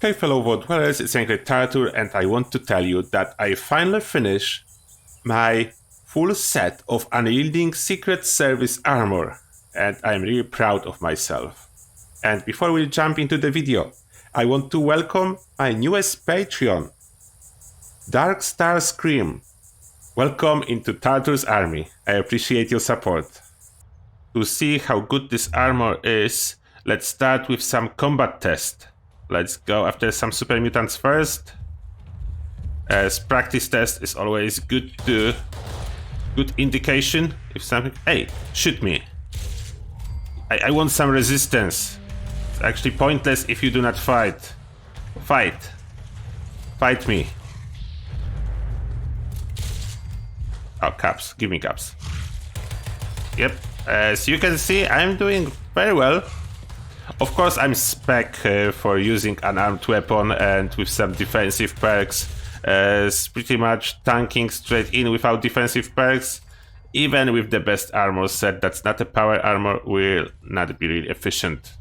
Hey fellow world dwellers, it's Angry Tartar, and I want to tell you that I finally finished my full set of Unyielding Secret Service armor, and I'm really proud of myself. And before we jump into the video, I want to welcome my newest Patreon, Dark Star Scream. Welcome into Tartar's army. I appreciate your support. To see how good this armor is, let's start with some combat test. Let's go after some super mutants first, as practice test is always good indication if something. Hey, shoot me! I want some resistance. It's actually pointless if you do not fight. Fight me. Oh, caps. Give me caps. Yep. As you can see, I'm doing very well. Of course, I'm spec for using an armed weapon and with some defensive perks, as pretty much tanking straight in without defensive perks, even with the best armor set that's not a power armor, will not be really efficient.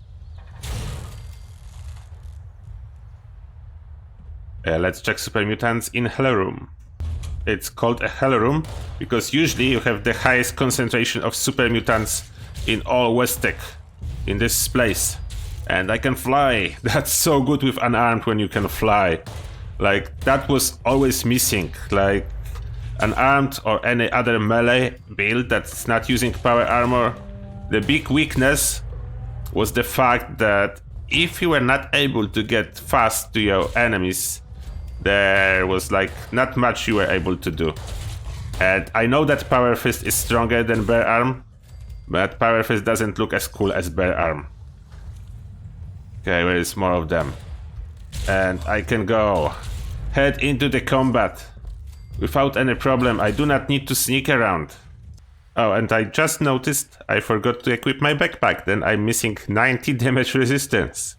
Let's check super mutants in Hell Room. It's called a Hell Room because usually you have the highest concentration of super mutants in all Westtech in this place. And I can fly. That's so good with unarmed when you can fly. Like, that was always missing. Like, unarmed or any other melee build that's not using power armor, the big weakness was the fact that if you were not able to get fast to your enemies, there was like not much you were able to do. And I know that Power Fist is stronger than Bare Arm, but Power Fist doesn't look as cool as Bare Arm. Okay, where is more of them? And I can go head into the combat without any problem. I do not need to sneak around. Oh, and I just noticed I forgot to equip my backpack. Then I'm missing 90 damage resistance.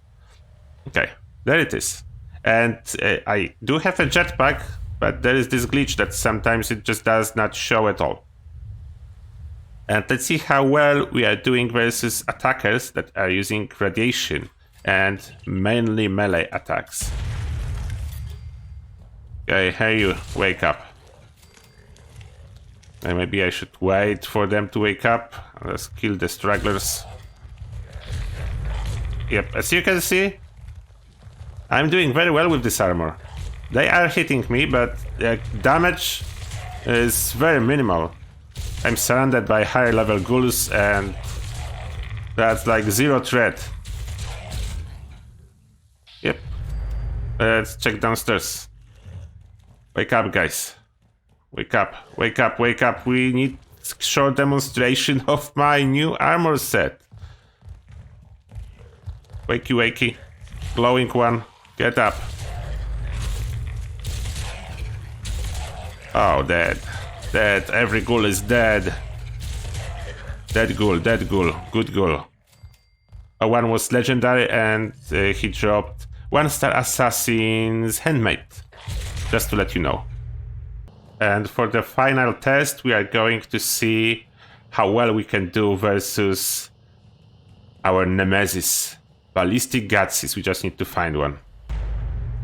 Okay, there it is. And I do have a jetpack, but there is this glitch that sometimes it just does not show at all. And let's see how well we are doing versus attackers that are using radiation and mainly melee attacks. Okay, hey you, wake up. And maybe I should wait for them to wake up. Let's kill the stragglers. Yep, as you can see, I'm doing very well with this armor. They are hitting me, but damage is very minimal. I'm surrounded by higher level ghouls and that's like zero threat. Yep. Let's check downstairs. Wake up, guys. Wake up, wake up, wake up. We need short demonstration of my new armor set. Wakey, wakey. Glowing one. Get up. Oh, dead. Dead. Every ghoul is dead. Dead ghoul, good ghoul. One was legendary and he dropped 1-star Assassin's Handmade. Just to let you know. And for the final test, we are going to see how well we can do versus our nemesis, Ballistic Gutsis. We just need to find one.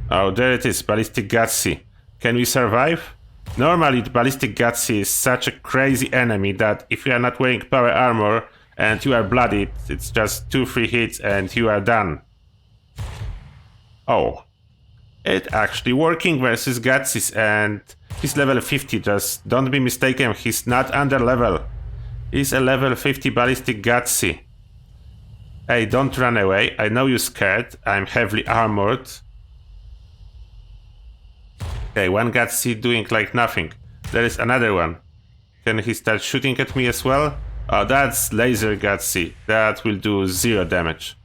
Oh, there it is, Ballistic Gutsy. Can we survive? Normally, the Ballistic Gutsy is such a crazy enemy that if you are not wearing power armor and you are bloodied, it's just 2-3 hits and you are done. Oh, it actually working versus Gutsis, and he's level 50, just don't be mistaken, he's not under level. He's a level 50 Ballistic Gutsy. Hey, don't run away, I know you're scared, I'm heavily armored. Okay, one Gutsy doing like nothing. There is another one. Can he start shooting at me as well? Oh, that's laser Gutsy. That will do 0 damage.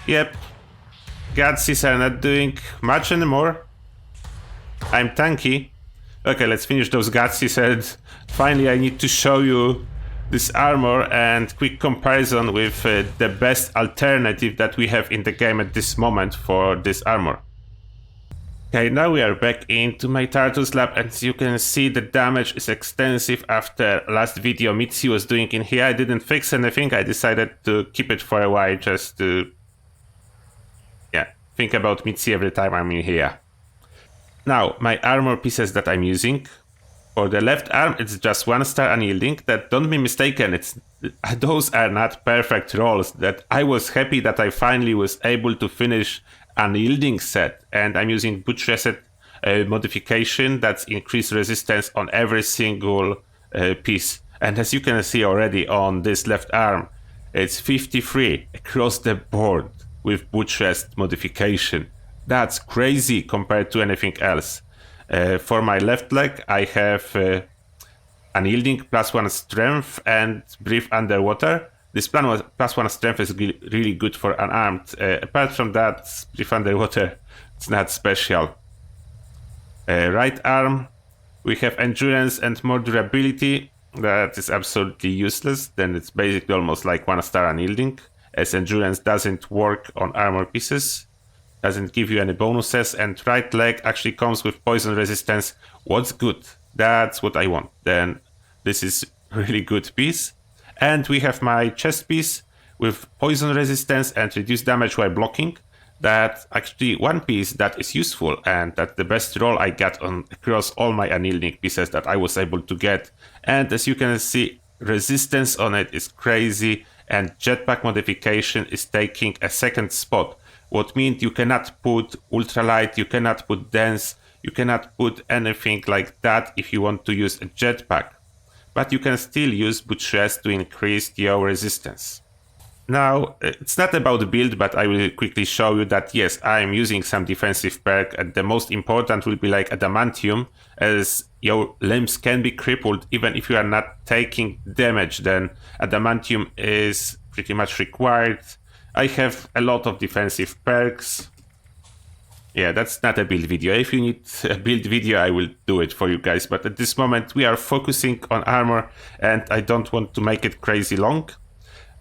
Yep. Gutsis are not doing much anymore. I'm tanky. Okay, let's finish those Gutsis, and finally I need to show you this armor and quick comparison with the best alternative that we have in the game at this moment for this armor. Okay, now we are back into my Tartar's lab, and as you can see, the damage is extensive after last video Mitzi was doing in here. I didn't fix anything, I decided to keep it for a while just to think about Mitzi every time I'm in here. Now, my armor pieces that I'm using. For the left arm, it's just 1-star Unyielding. That, don't be mistaken, those are not perfect rolls. That I was happy that I finally was able to finish Unyielding set, and I'm using Butch Reset modification that's increased resistance on every single piece. And as you can see already on this left arm, it's 53 across the board with Butch Reset modification. That's crazy compared to anything else. For my left leg, I have Unyielding +1 strength and breathe underwater. This +1 strength is really good for unarmed. Apart from that, breathe underwater, it's not special. Right arm, we have endurance and more durability. That is absolutely useless. Then it's basically almost like 1-star Unyielding, as endurance doesn't work on armor pieces. Doesn't give you any bonuses, and right leg actually comes with poison resistance. What's good? That's what I want. Then this is really good piece. And we have my chest piece with poison resistance and reduced damage while blocking. That actually one piece that is useful, and that's the best roll I got on across all my Unyielding pieces that I was able to get. And as you can see, resistance on it is crazy, and jetpack modification is taking a second spot. What means you cannot put ultralight, you cannot put dense, you cannot put anything like that if you want to use a jetpack. But you can still use Butch Reset to increase your resistance. Now, it's not about the build, but I will quickly show you that yes, I am using some defensive perk, and the most important will be like Adamantium, as your limbs can be crippled even if you are not taking damage. Then Adamantium is pretty much required. I have a lot of defensive perks. Yeah, that's not a build video. If you need a build video, I will do it for you guys. But at this moment, we are focusing on armor, and I don't want to make it crazy long.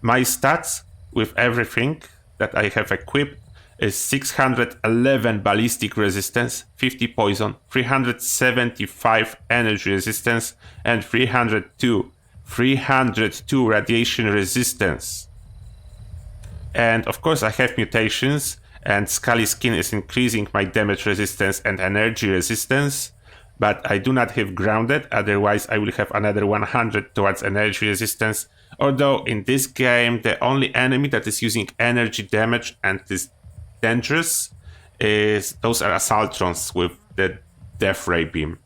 My stats with everything that I have equipped is 611 ballistic resistance, 50 poison, 375 energy resistance, and 302 radiation resistance. And of course I have mutations, and Scully Skin is increasing my damage resistance and energy resistance, but I do not have grounded, otherwise I will have another 100 towards energy resistance. Although in this game the only enemy that is using energy damage and is dangerous is those are Assaultrons with the Death Ray Beam.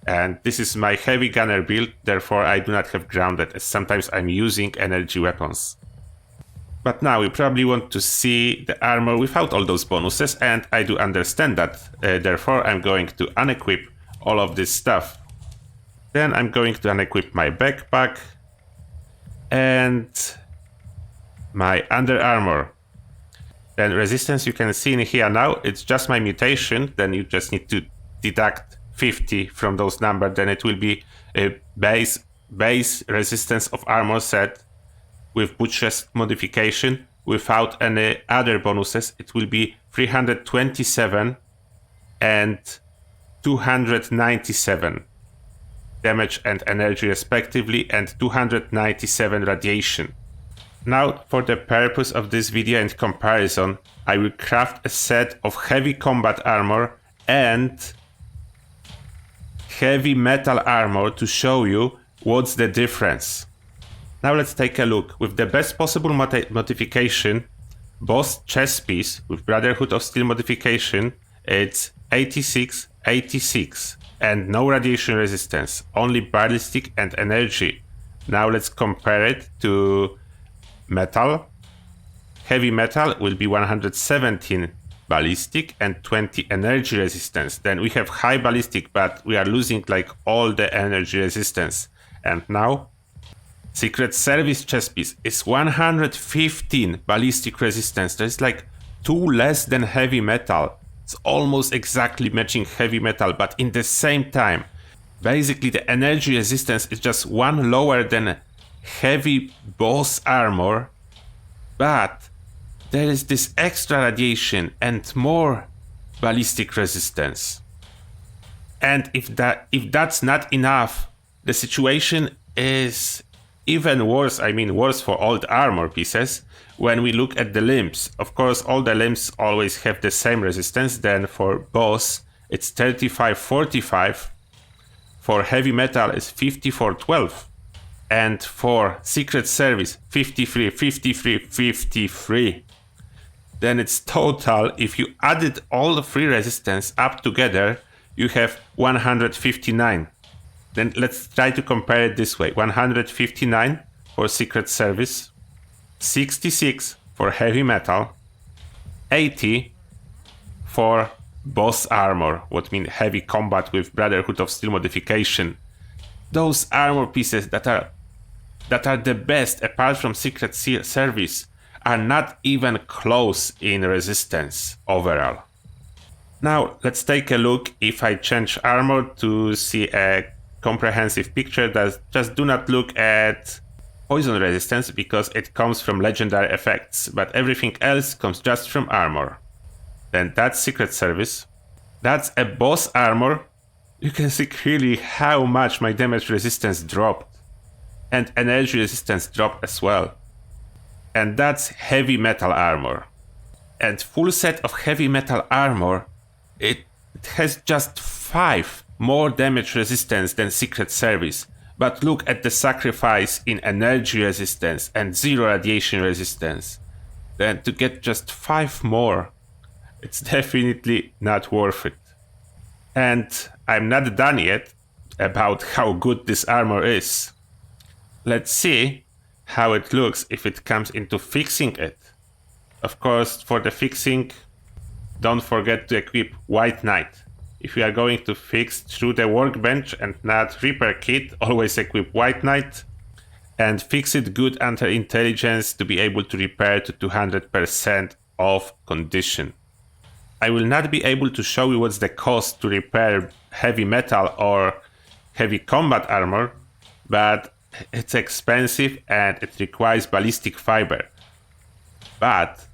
And this is my heavy gunner build, therefore I do not have grounded, as sometimes I'm using energy weapons. But now we probably want to see the armor without all those bonuses, and I do understand that. Therefore, I'm going to unequip all of this stuff. Then I'm going to unequip my backpack and my under armor. Then resistance, you can see in here now, it's just my mutation. Then you just need to deduct 50 from those numbers. Then it will be a base resistance of armor set. With Butch Reset modification, without any other bonuses, it will be 327 and 297 damage and energy respectively, and 297 radiation. Now, for the purpose of this video and comparison, I will craft a set of heavy combat armor and heavy metal armor to show you what's the difference. Now let's take a look. With the best possible modification, boss chest piece with Brotherhood of Steel modification, it's 86, 86, and no radiation resistance, only ballistic and energy. Now let's compare it to metal. Heavy metal will be 117 ballistic and 20 energy resistance. Then we have high ballistic, but we are losing like all the energy resistance. And now Secret Service chest piece is 115 ballistic resistance. There's like 2 less than heavy metal. It's almost exactly matching heavy metal, but in the same time, basically the energy resistance is just 1 lower than heavy boss armor, but there is this extra radiation and more ballistic resistance. And if that's not enough, the situation is even worse. I mean, worse for old armor pieces. when we look at the limbs, of course, all the limbs always have the same resistance. Then for boss, it's 35-45. For heavy metal, it's 54-12. And for Secret Service, 53-53-53. Then it's total, if you added all the three resistance up together, you have 159. Then let's try to compare it this way. 159 for Secret Service, 66 for heavy metal, 80 for boss armor, what means heavy combat with Brotherhood of Steel modification. Those armor pieces that are the best apart from Secret Service are not even close in resistance overall. Now let's take a look if I change armor to see a comprehensive picture. Just do not look at poison resistance because it comes from legendary effects, but everything else comes just from armor. Then that's Secret Service. That's a boss armor. You can see clearly how much my damage resistance dropped. And energy resistance dropped as well. And that's heavy metal armor. And full set of heavy metal armor, it has just 5 more damage resistance than Secret Service. But look at the sacrifice in energy resistance and 0 radiation resistance. Then to get just 5 more, it's definitely not worth it. And I'm not done yet about how good this armor is. Let's see how it looks if it comes into fixing it. Of course, for the fixing, don't forget to equip White Knight. If you are going to fix through the workbench and not repair kit, always equip White Knight and fix it good under intelligence to be able to repair to 200% of condition. I will not be able to show you what's the cost to repair heavy metal or heavy combat armor, but it's expensive and it requires ballistic fiber. But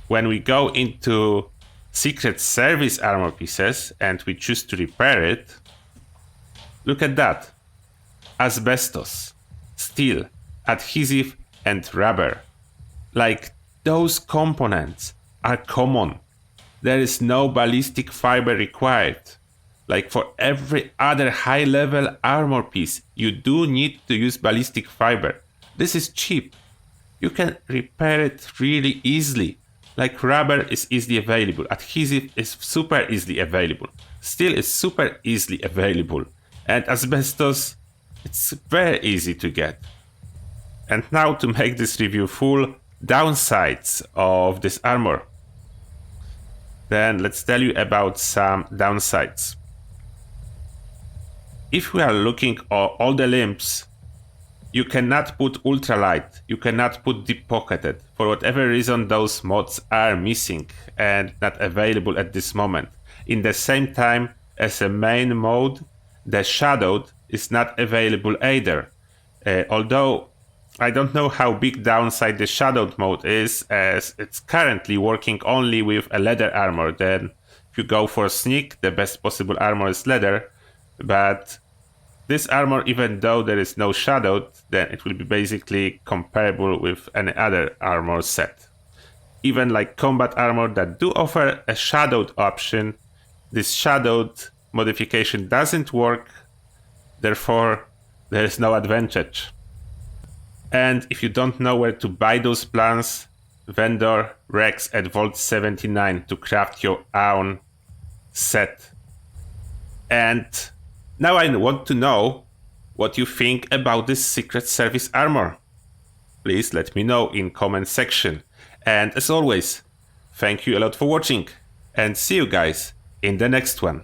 when we go into Secret Service armor pieces and we choose to repair it, look at that. Asbestos, steel, adhesive and rubber. Like those components are common. There is no ballistic fiber required. Like for every other high level armor piece, you do need to use ballistic fiber. This is cheap. You can repair it really easily. Like rubber is easily available, adhesive is super easily available, steel is super easily available, and asbestos, it's very easy to get. And now to make this review full, downsides of this armor. Then let's tell you about some downsides. If we are looking at all the limbs, you cannot put ultralight, you cannot put deep pocketed. For whatever reason, those mods are missing and not available at this moment. In the same time, as a main mode, the shadowed is not available either. Although I don't know how big downside the shadowed mode is, as it's currently working only with a leather armor. Then if you go for sneak, the best possible armor is leather, but this armor, even though there is no shadowed, then it will be basically comparable with any other armor set. Even like combat armor that do offer a shadowed option, this shadowed modification doesn't work, therefore there is no advantage. And if you don't know where to buy those plans, vendor Rex at Vault 79 to craft your own set. And now I want to know what you think about this Secret Service armor. Please let me know in comment section. And as always, thank you a lot for watching and see you guys in the next one.